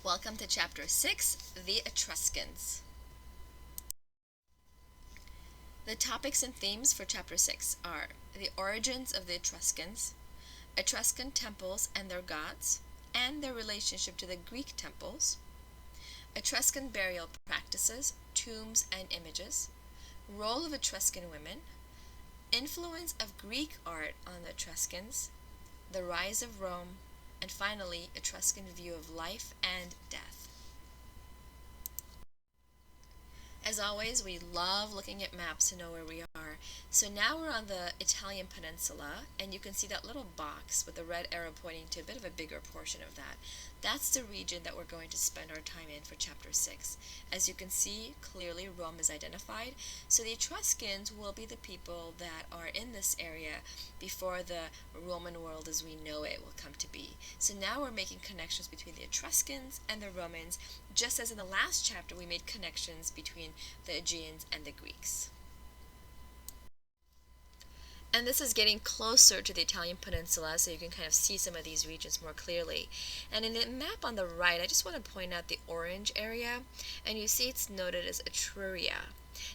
Welcome to Chapter 6, The Etruscans. The topics and themes for Chapter 6 are the origins of the Etruscans, Etruscan temples and their gods, and their relationship to the Greek temples, Etruscan burial practices, tombs and images, role of Etruscan women, influence of Greek art on the Etruscans, the rise of Rome, and finally, Etruscan view of life and death. As always, we love looking at maps to know where we are. So now we're on the Italian peninsula, and you can see that little box with the red arrow pointing to a bit of a bigger portion of that. That's the region that we're going to spend our time in for Chapter 6. As you can see, clearly Rome is identified. So the Etruscans will be the people that are in this area before the Roman world as we know it will come to be. So now we're making connections between the Etruscans and the Romans, just as in the last chapter we made connections between the Aegeans and the Greeks. And this is getting closer to the Italian peninsula, so you can kind of see some of these regions more clearly. And in the map on the right, I just want to point out the orange area, and you see it's noted as Etruria.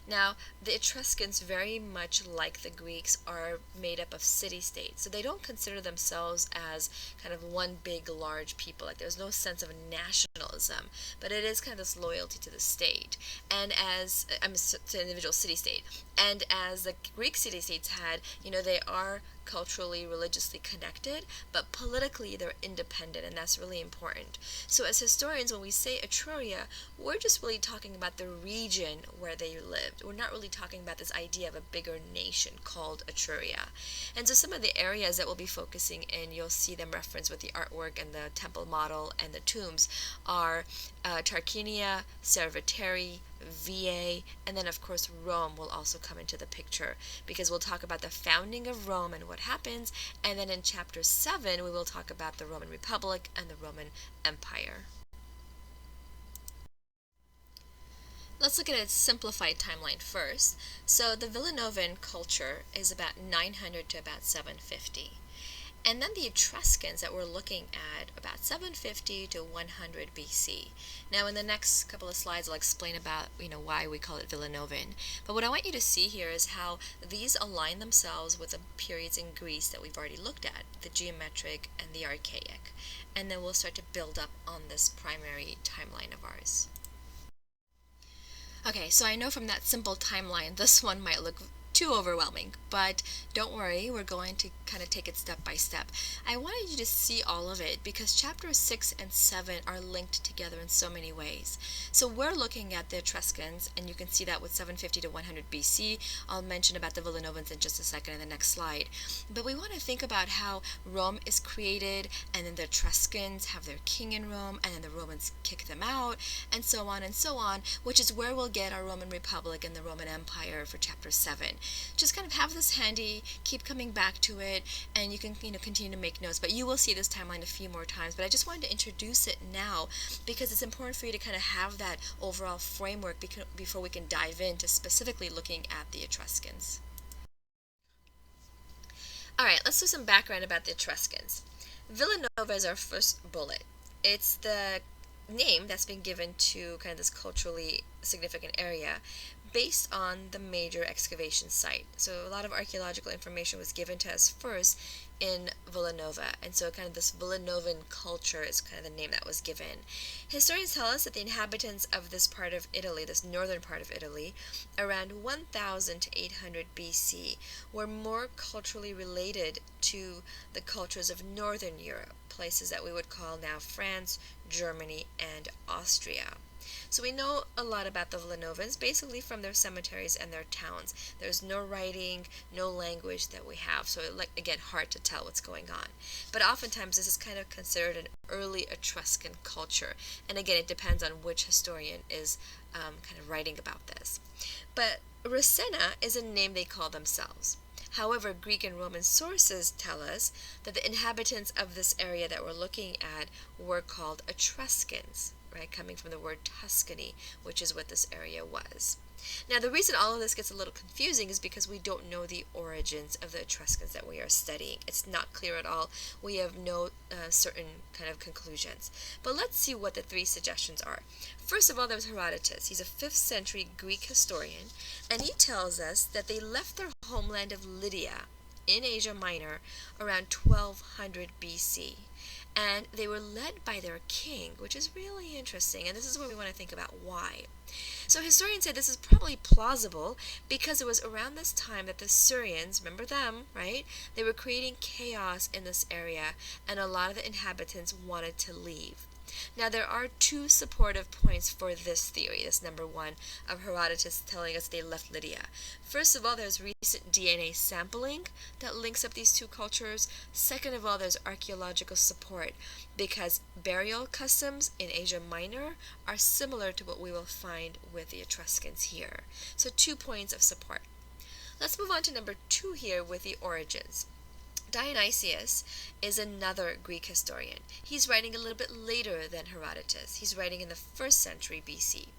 Now, the Etruscans, very much like the Greeks, are made up of city-states. So they don't consider themselves as kind of one big, large people. Like there's no sense of nationalism, but it is kind of this loyalty to the state, and as to the individual city-state. And as the Greek city-states had, they are culturally, religiously connected, but politically they're independent, and that's really important. So as historians, when we say Etruria, we're just really talking about the region where they lived. We're not really talking about this idea of a bigger nation called Etruria. And so some of the areas that we'll be focusing in, you'll see them referenced with the artwork and the temple model and the tombs, are Tarquinia, Cerveteri, VA, and then of course Rome will also come into the picture, because we'll talk about the founding of Rome and what happens, and then in chapter 7 we will talk about the Roman Republic and the Roman Empire. Let's look at a simplified timeline first. So the Villanovan culture is about 900 to about 750. And then the Etruscans that we're looking at about 750 to 100 BC. Now in the next couple of slides I'll explain about why we call it Villanovan. But what I want you to see here is how these align themselves with the periods in Greece that we've already looked at, the geometric and the archaic. And then we'll start to build up on this primary timeline of ours. Okay, so I know from that simple timeline this one might look too overwhelming, but don't worry, we're going to kind of take it step by step. I wanted you to see all of it because chapters 6 and 7 are linked together in so many ways. So we're looking at the Etruscans, and you can see that with 750 to 100 BC. I'll mention about the Villanovans in just a second in the next slide. But we want to think about how Rome is created, and then the Etruscans have their king in Rome, and then the Romans kick them out, and so on, which is where we'll get our Roman Republic and the Roman Empire for chapter 7. Just kind of have this handy, keep coming back to it, and you can continue to make notes. But you will see this timeline a few more times, but I just wanted to introduce it now because it's important for you to kind of have that overall framework before we can dive into specifically looking at the Etruscans. Alright, let's do some background about the Etruscans. Villanova is our first bullet. It's the name that's been given to kind of this culturally significant area based on the major excavation site. So a lot of archaeological information was given to us first in Villanova, and so kind of this Villanovan culture is kind of the name that was given. Historians tell us that the inhabitants of this part of Italy, this northern part of Italy, around 1000 to 800 BC, were more culturally related to the cultures of northern Europe, places that we would call now France, Germany, and Austria. So we know a lot about the Villanovans, basically from their cemeteries and their towns. There's no writing, no language that we have, so again, hard to tell what's going on. But oftentimes this is kind of considered an early Etruscan culture, and again, it depends on which historian is kind of writing about this. But Ravenna is a name they call themselves. However, Greek and Roman sources tell us that the inhabitants of this area that we're looking at were called Etruscans, right, coming from the word Tuscany, which is what this area was. Now, the reason all of this gets a little confusing is because we don't know the origins of the Etruscans that we are studying. It's not clear at all. We have no certain kind of conclusions. But let's see what the three suggestions are. First of all, there's Herodotus. He's a 5th century Greek historian, and he tells us that they left their homeland of Lydia in Asia Minor around 1200 BC. And they were led by their king, which is really interesting. And this is where we want to think about why. So historians say this is probably plausible because it was around this time that the Syrians, remember them, right? They were creating chaos in this area, and a lot of the inhabitants wanted to leave. Now, there are two supportive points for this theory, this number one of Herodotus telling us they left Lydia. First of all, there's recent DNA sampling that links up these two cultures. Second of all, there's archaeological support because burial customs in Asia Minor are similar to what we will find with the Etruscans here. So 2 points of support. Let's move on to number 2 here with the origins. Dionysius is another Greek historian. He's writing a little bit later than Herodotus. He's writing in the 1st century BC.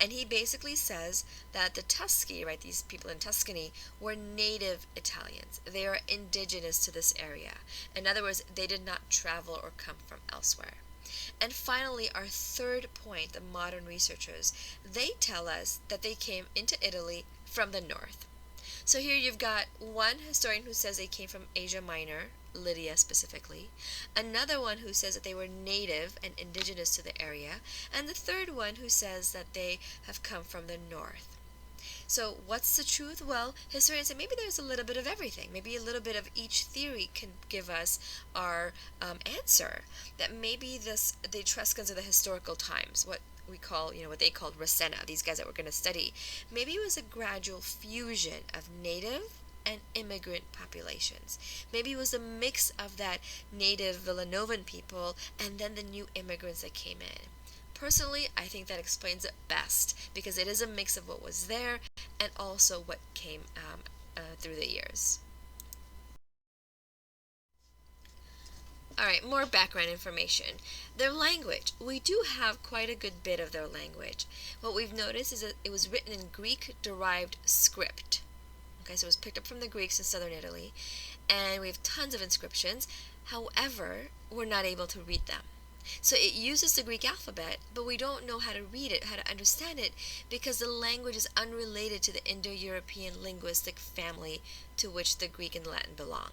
And he basically says that the Tusci, right, these people in Tuscany, were native Italians. They are indigenous to this area. In other words, they did not travel or come from elsewhere. And finally, our third point, the modern researchers, they tell us that they came into Italy from the north. So here you've got one historian who says they came from Asia Minor, Lydia specifically, another one who says that they were native and indigenous to the area, and the third one who says that they have come from the north. So what's the truth? Well, historians say maybe there's a little bit of everything. Maybe a little bit of each theory can give us our answer. That maybe the Etruscans are the historical times, what we call, what they called Ravenna, these guys that we're going to study. Maybe it was a gradual fusion of native and immigrant populations. Maybe it was a mix of that native Villanovan people and then the new immigrants that came in. Personally, I think that explains it best because it is a mix of what was there and also what came through the years. Alright, more background information. Their language. We do have quite a good bit of their language. What we've noticed is that it was written in Greek-derived script. Okay, so it was picked up from the Greeks in southern Italy, and we have tons of inscriptions. However, we're not able to read them. So it uses the Greek alphabet, but we don't know how to read it, how to understand it, because the language is unrelated to the Indo-European linguistic family to which the Greek and Latin belong.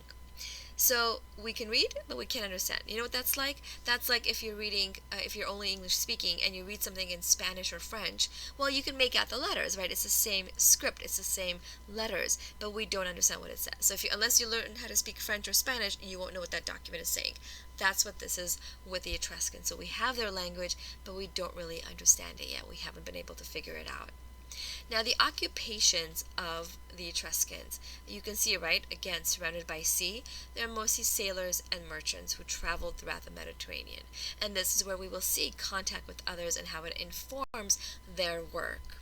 So we can read, but we can't understand. You know what that's like? That's like if you're reading, if you're only English speaking and you read something in Spanish or French, well, you can make out the letters, right? It's the same script, it's the same letters, but we don't understand what it says. So unless you learn how to speak French or Spanish, you won't know what that document is saying. That's what this is with the Etruscans. So we have their language, but we don't really understand it yet. We haven't been able to figure it out. Now, the occupations of the Etruscans, you can see, right, again, surrounded by sea, they're mostly sailors and merchants who traveled throughout the Mediterranean. And this is where we will see contact with others and how it informs their work.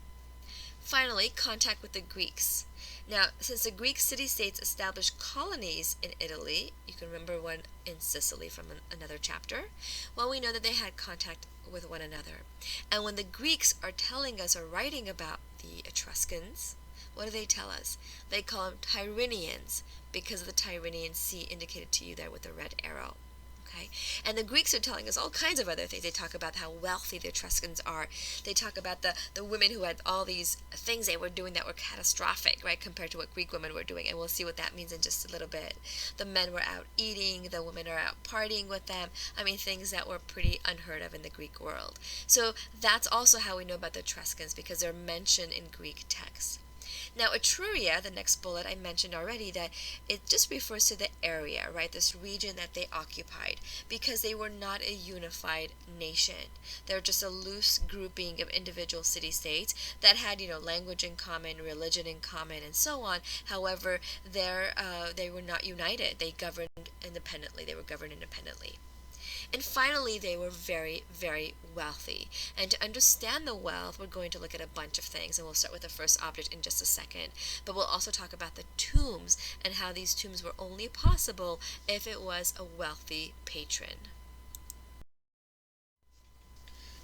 Finally, contact with the Greeks. Now, since the Greek city-states established colonies in Italy, you can remember one in Sicily from another chapter, well, we know that they had contact with one another. And when the Greeks are telling us or writing about the Etruscans, what do they tell us? They call them Tyrrhenians because of the Tyrrhenian Sea indicated to you there with the red arrow. Okay? And the Greeks are telling us all kinds of other things. They talk about how wealthy the Etruscans are. They talk about the women who had all these things they were doing that were catastrophic, right, compared to what Greek women were doing. And we'll see what that means in just a little bit. The men were out eating. The women are out partying with them. I mean, things that were pretty unheard of in the Greek world. So that's also how we know about the Etruscans, because they're mentioned in Greek texts. Now, Etruria, the next bullet I mentioned already, that it just refers to the area, right, this region that they occupied, because they were not a unified nation. They're just a loose grouping of individual city-states that had, language in common, religion in common, and so on. However, they were not united. They governed independently. They were governed independently. And finally, they were very, very wealthy. And to understand the wealth, we're going to look at a bunch of things, and we'll start with the first object in just a second. But we'll also talk about the tombs and how these tombs were only possible if it was a wealthy patron.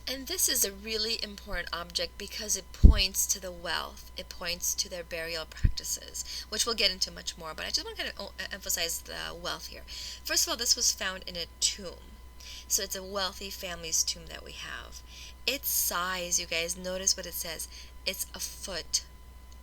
And this is a really important object because it points to the wealth. It points to their burial practices, which we'll get into much more, but I just want to kind of emphasize the wealth here. First of all, this was found in a tomb. So it's a wealthy family's tomb that we have. Its size, you guys, notice what it says. It's a foot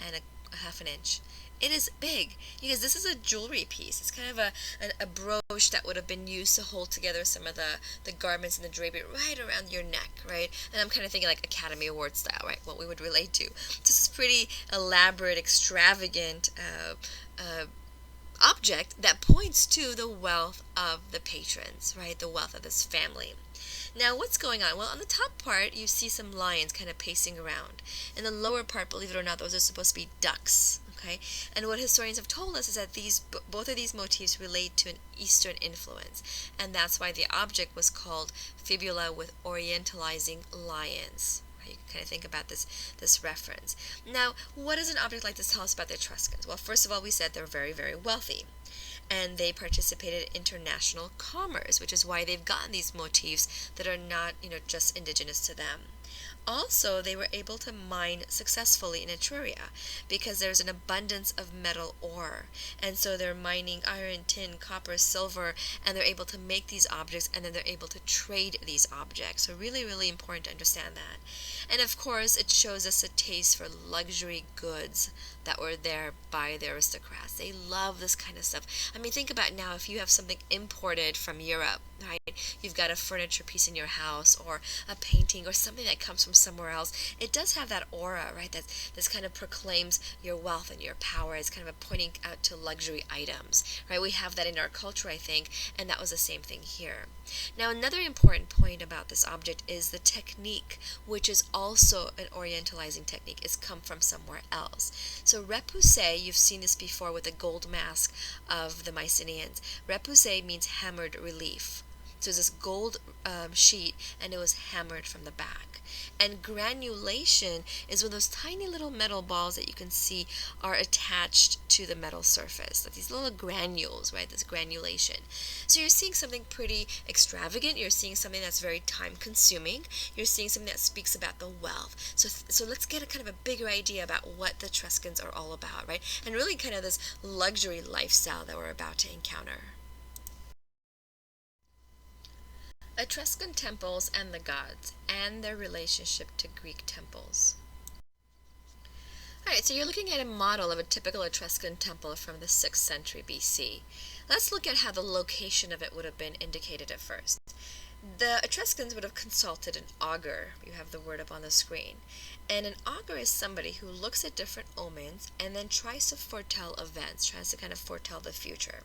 and a half an inch. It is big. You guys, this is a jewelry piece. It's kind of a brooch that would have been used to hold together some of the garments and the drapery right around your neck, right? And I'm kind of thinking like Academy Award style, right? What we would relate to. This is pretty elaborate, extravagant object that points to the wealth of the patrons, right? The wealth of this family. Now, what's going on? Well, on the top part, you see some lions kind of pacing around. In the lower part, believe it or not, those are supposed to be ducks. Okay, and what historians have told us is that both of these motifs relate to an Eastern influence, and that's why the object was called fibula with orientalizing lions. You can kind of think about this reference. Now, what does an object like this tell us about the Etruscans? Well, first of all, we said they're very, very wealthy, and they participated in international commerce, which is why they've gotten these motifs that are not, just indigenous to them. Also, they were able to mine successfully in Etruria because there's an abundance of metal ore. And so they're mining iron, tin, copper, silver, and they're able to make these objects, and then they're able to trade these objects. So really, really important to understand that. And of course, it shows us a taste for luxury goods that were there by the aristocrats. They love this kind of stuff. I mean, think about now if you have something imported from Europe, right? You've got a furniture piece in your house or a painting or something that comes from somewhere else. It does have that aura, right? This kind of proclaims your wealth and your power. It's kind of a pointing out to luxury items, right? We have that in our culture, I think, and that was the same thing here. Now, another important point about this object is the technique, which is also an orientalizing technique. It's come from somewhere else. So repoussé, you've seen this before with the gold mask of the Mycenaeans. Repoussé means hammered relief. So it's this gold sheet, and it was hammered from the back. And granulation is when those tiny little metal balls that you can see are attached to the metal surface. Like these little granules, right? This granulation. So you're seeing something pretty extravagant. You're seeing something that's very time consuming. You're seeing something that speaks about the wealth. So let's get a kind of a bigger idea about what the Etruscans are all about, right? And really kind of this luxury lifestyle that we're about to encounter. Etruscan temples and the gods, and their relationship to Greek temples. Alright, so you're looking at a model of a typical Etruscan temple from the 6th century BC. Let's look at how the location of it would have been indicated at first. The Etruscans would have consulted an augur. You have the word up on the screen. And an augur is somebody who looks at different omens and then tries to foretell events, tries to kind of foretell the future.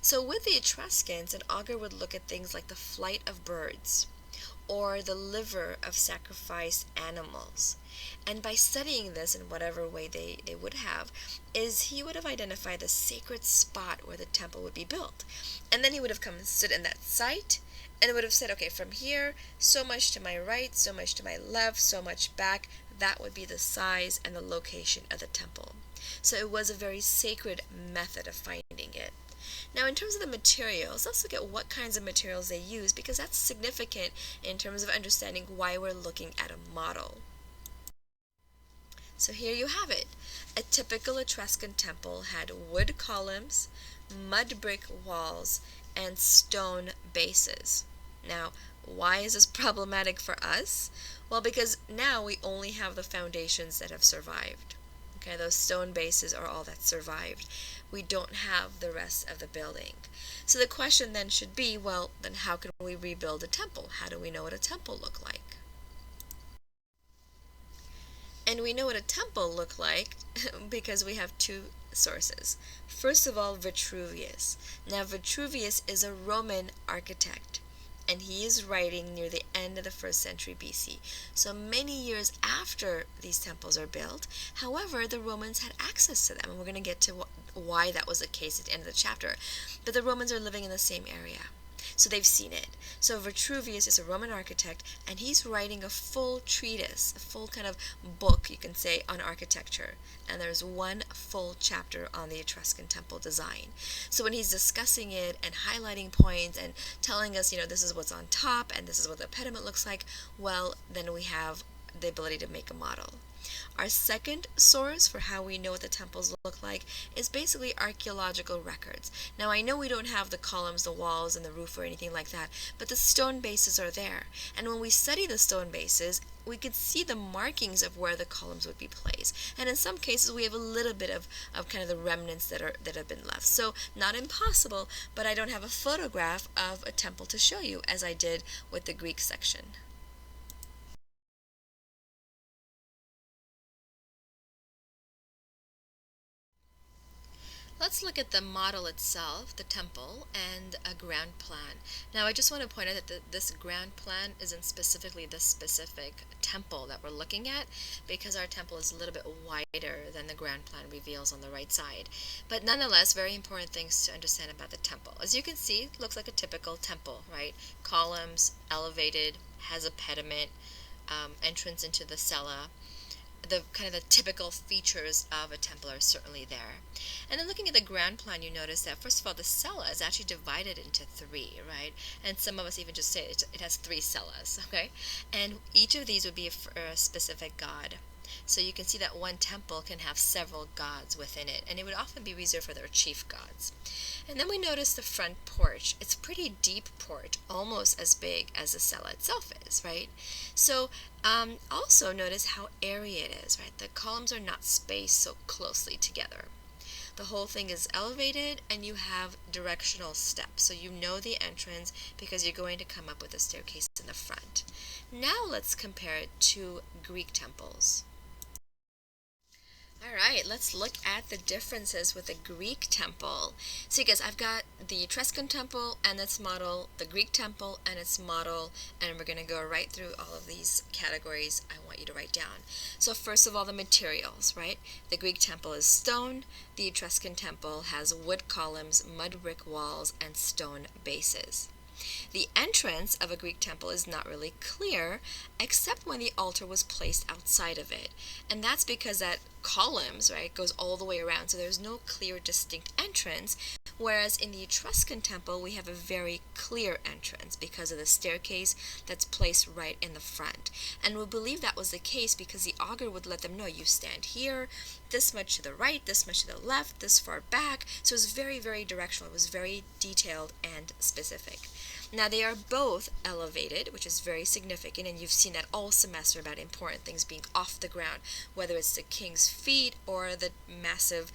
So with the Etruscans, an augur would look at things like the flight of birds or the liver of sacrificed animals. And by studying this in whatever way they would have, he would have identified the sacred spot where the temple would be built. And then he would have come and stood in that site and would have said, okay, from here, so much to my right, so much to my left, so much back, that would be the size and the location of the temple. So it was a very sacred method of finding it. Now, in terms of the materials, let's look at what kinds of materials they use because that's significant in terms of understanding why we're looking at a model. So here you have it. A typical Etruscan temple had wood columns, mud brick walls, and stone bases. Now, why is this problematic for us? Well, because now we only have the foundations that have survived. Okay, those stone bases are all that survived. We don't have the rest of the building. So the question then should be, well, then how can we rebuild a temple? How do we know what a temple looked like? And we know what a temple looked like because we have two sources. First of all, Vitruvius. Now, Vitruvius is a Roman architect, and he is writing near the end of the 1st century BC. So many years after these temples are built. However, the Romans had access to them, and we're going to get to why that was the case at the end of the chapter. But the Romans are living in the same area. So they've seen it. So Vitruvius is a Roman architect, and he's writing a full treatise, a full kind of book, you can say, on architecture. And there's one full chapter on the Etruscan temple design. So when he's discussing it and highlighting points and telling us, this is what's on top and this is what the pediment looks like, well, then we have the ability to make a model. Our second source for how we know what the temples look like is basically archaeological records. Now, I know we don't have the columns, the walls, and the roof or anything like that, but the stone bases are there. And when we study the stone bases, we could see the markings of where the columns would be placed. And in some cases, we have a little bit of kind of the remnants that have been left. So not impossible, but I don't have a photograph of a temple to show you, as I did with the Greek section. Let's look at the model itself, the temple, and a ground plan. Now, I just want to point out that this ground plan isn't specifically the specific temple that we're looking at, because our temple is a little bit wider than the ground plan reveals on the right side. But nonetheless, very important things to understand about the temple. As you can see, it looks like a typical temple, right? Columns, elevated, has a pediment, entrance into the cella. The kind of the typical features of a temple are certainly there. And then looking at the ground plan, you notice that first of all, the cella is actually divided into three, right? And some of us even just say it has three cellas, okay? And each of these would be for a specific god. So you can see that one temple can have several gods within it, and it would often be reserved for their chief gods. And then we notice the front porch. It's a pretty deep porch, almost as big as the cella itself is, right? So also notice how airy it is, right? The columns are not spaced so closely together. The whole thing is elevated, and you have directional steps. So you know the entrance because you're going to come up with a staircase in the front. Now let's compare it to Greek temples. All right, let's look at the differences with the Greek temple. So you guys, I've got the Etruscan temple and its model, the Greek temple and its model, and we're going to go right through all of these categories I want you to write down. So first of all, the materials, right? The Greek temple is stone. The Etruscan temple has wood columns, mud brick walls, and stone bases. The entrance of a Greek temple is not really clear, except when the altar was placed outside of it. And that's because that columns, right, goes all the way around, so there's no clear, distinct entrance. Whereas in the Etruscan temple, we have a very clear entrance because of the staircase that's placed right in the front. And we believe that was the case because the augur would let them know, you stand here, this much to the right, this much to the left, this far back. So it was very, very directional. It was very detailed and specific. Now, they are both elevated, which is very significant, and you've seen that all semester about important things being off the ground, whether it's the king's feet or the massive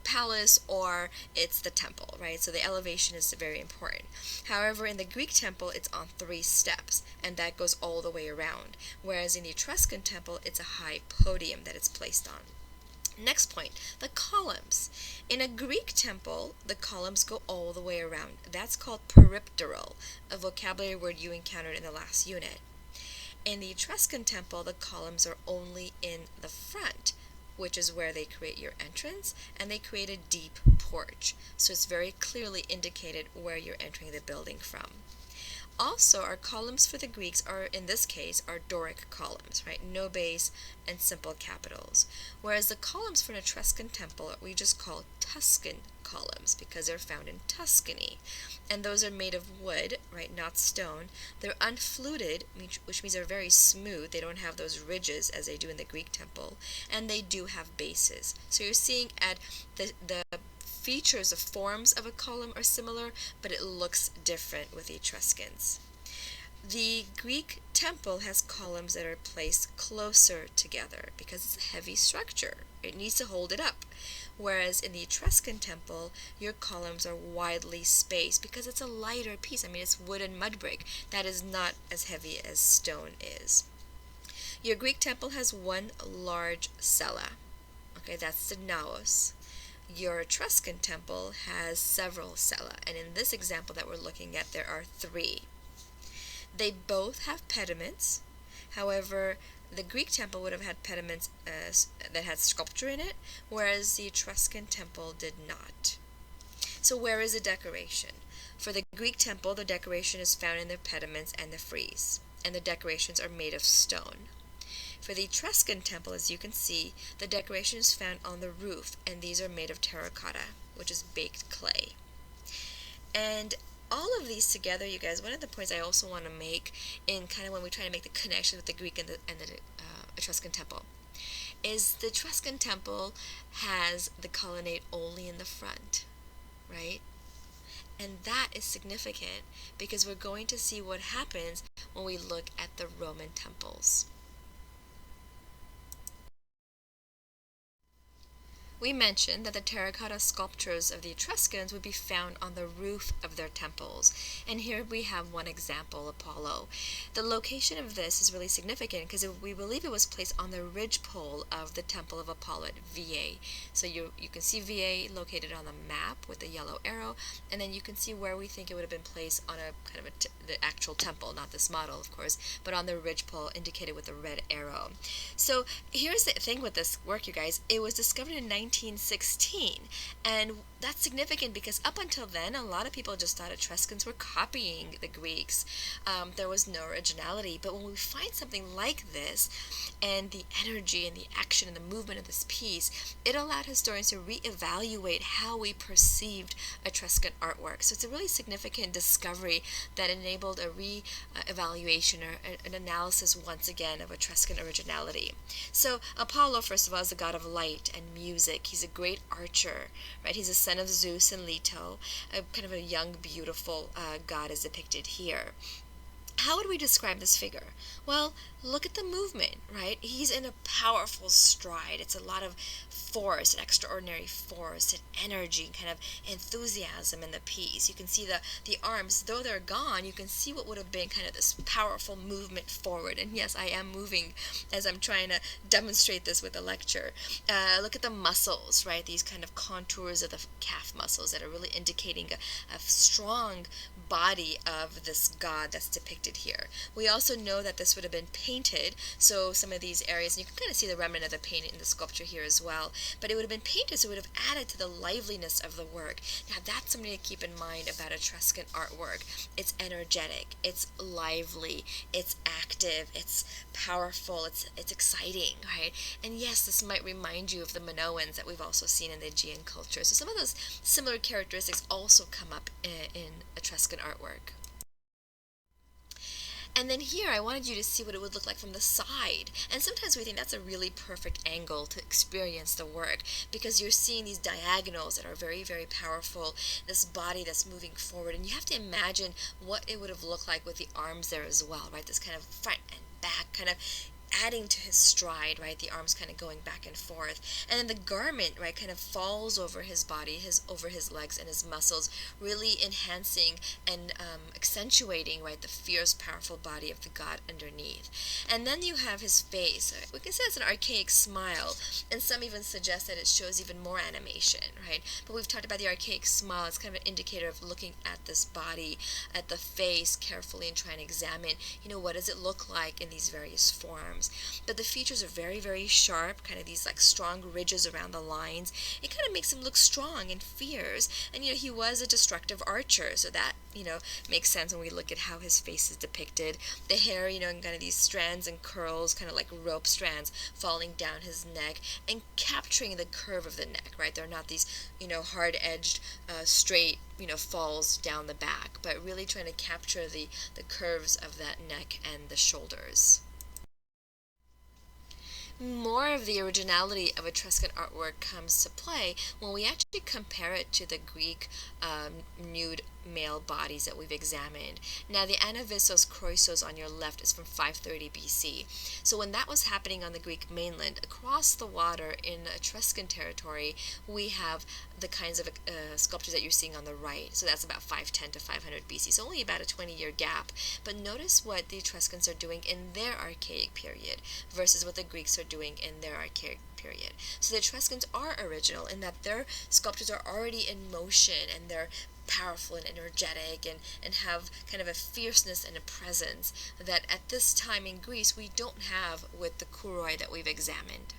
palace or it's the temple, right? So the elevation is very important. However, in the Greek temple, it's on 3 steps, and that goes all the way around, whereas in the Etruscan temple, it's a high podium that it's placed on. Next point, the columns. In a Greek temple, the columns go all the way around. That's called peripteral, a vocabulary word you encountered in the last unit. In the Etruscan temple, the columns are only in the front, which is where they create your entrance, and they create a deep porch. So it's very clearly indicated where you're entering the building from. Also, our columns for the Greeks are, in this case, are Doric columns, right? No base and simple capitals. Whereas the columns for an Etruscan temple we just call Tuscan columns because they're found in Tuscany. And those are made of wood, right, not stone. They're unfluted, which means they're very smooth. They don't have those ridges as they do in the Greek temple. And they do have bases. So you're seeing at the features, the forms of a column are similar, but it looks different with the Etruscans. The Greek temple has columns that are placed closer together because it's a heavy structure. It needs to hold it up. Whereas in the Etruscan temple, your columns are widely spaced because it's a lighter piece. I mean, it's wood and mud brick. That is not as heavy as stone is. Your Greek temple has one large cella. Okay, that's the naos. Your Etruscan temple has several cella, and in this example that we're looking at, there are 3. They both have pediments. However, the Greek temple would have had pediments that had sculpture in it, whereas the Etruscan temple did not. So where is the decoration? For the Greek temple, the decoration is found in the pediments and the frieze, and the decorations are made of stone. For the Etruscan temple, as you can see, the decoration is found on the roof, and these are made of terracotta, which is baked clay. And all of these together, you guys, one of the points I also want to make in kind of when we try to make the connection with the Greek and the Etruscan temple is the Etruscan temple has the colonnade only in the front, right? And that is significant because we're going to see what happens when we look at the Roman temples. We mentioned that the terracotta sculptures of the Etruscans would be found on the roof of their temples, and here we have one example, Apollo. The location of this is really significant because we believe it was placed on the ridgepole of the Temple of Apollo at Veii. So you can see Veii located on the map with the yellow arrow, and then you can see where we think it would have been placed on a kind of the actual temple, not this model, of course, but on the ridgepole indicated with the red arrow. So here's the thing with this work, you guys. It was discovered in 1916, and that's significant because up until then a lot of people just thought Etruscans were copying the Greeks. There was no originality, but when we find something like this and the energy and the action and the movement of this piece, it allowed historians to reevaluate how we perceived Etruscan artwork. So it's a really significant discovery that enabled a re-evaluation or an analysis once again of Etruscan originality. So Apollo, first of all, is the god of light and music. He's a great archer, right? He's a son of Zeus and Leto. Kind of a young, beautiful god is depicted here. How would we describe this figure? Well, look at the movement, right? He's in a powerful stride. It's a lot of force, an extraordinary force, and energy, kind of enthusiasm in the piece. You can see the arms, though they're gone, you can see what would have been kind of this powerful movement forward. And yes, I am moving as I'm trying to demonstrate this with a lecture. Look at the muscles, right? These kind of contours of the calf muscles that are really indicating a strong body of this god that's depicted here. We also know that this would have been painted, so some of these areas, and you can kind of see the remnant of the paint in the sculpture here as well, but it would have been painted, so it would have added to the liveliness of the work. Now that's something to keep in mind about Etruscan artwork. It's energetic, it's lively, it's active, it's powerful, it's exciting, right? And yes, this might remind you of the Minoans that we've also seen in the Aegean culture. So some of those similar characteristics also come up in Etruscan artwork. And then here I wanted you to see what it would look like from the side. And sometimes we think that's a really perfect angle to experience the work because you're seeing these diagonals that are very, very powerful, this body that's moving forward. And you have to imagine what it would have looked like with the arms there as well, right? This kind of front and back kind of adding to his stride, right? The arms kind of going back and forth. And then the garment, right, kind of falls over his body, over his legs and his muscles, really enhancing and accentuating, right, the fierce, powerful body of the god underneath. And then you have his face. We can say it's an archaic smile, and some even suggest that it shows even more animation, right? But we've talked about the archaic smile. It's kind of an indicator of looking at this body, at the face carefully and trying to examine, what does it look like in these various forms. But the features are very, very sharp, kind of these like strong ridges around the lines. It kind of makes him look strong and fierce. And he was a destructive archer, so that makes sense when we look at how his face is depicted. The hair, in kind of these strands and curls, kind of like rope strands falling down his neck and capturing the curve of the neck, right? They're not these hard-edged, straight falls down the back, but really trying to capture the curves of that neck and the shoulders. More of the originality of Etruscan artwork comes to play when we actually compare it to the Greek nude male bodies that we've examined. Now, the Anavissos Kroisos on your left is from 530 BC. So when that was happening on the Greek mainland, across the water in Etruscan territory, we have the kinds of sculptures that you're seeing on the right. So that's about 510 to 500 BC. So only about a 20-year gap. But notice what the Etruscans are doing in their archaic period versus what the Greeks are doing in their archaic period. So the Etruscans are original in that their sculptures are already in motion and they're powerful and energetic and have kind of a fierceness and a presence that at this time in Greece we don't have with the Kouroi that we've examined.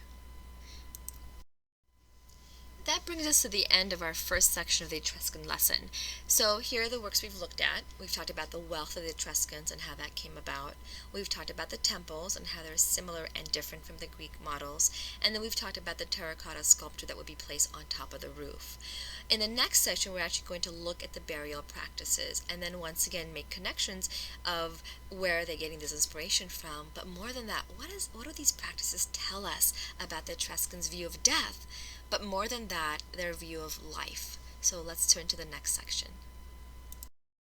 That brings us to the end of our first section of the Etruscan lesson. So here are the works we've looked at. We've talked about the wealth of the Etruscans and how that came about. We've talked about the temples and how they're similar and different from the Greek models. And then we've talked about the terracotta sculpture that would be placed on top of the roof. In the next section, we're actually going to look at the burial practices and then once again make connections of where are they getting this inspiration from. But more than that, what do these practices tell us about the Etruscans' view of death? But more than that, their view of life. So let's turn to the next section.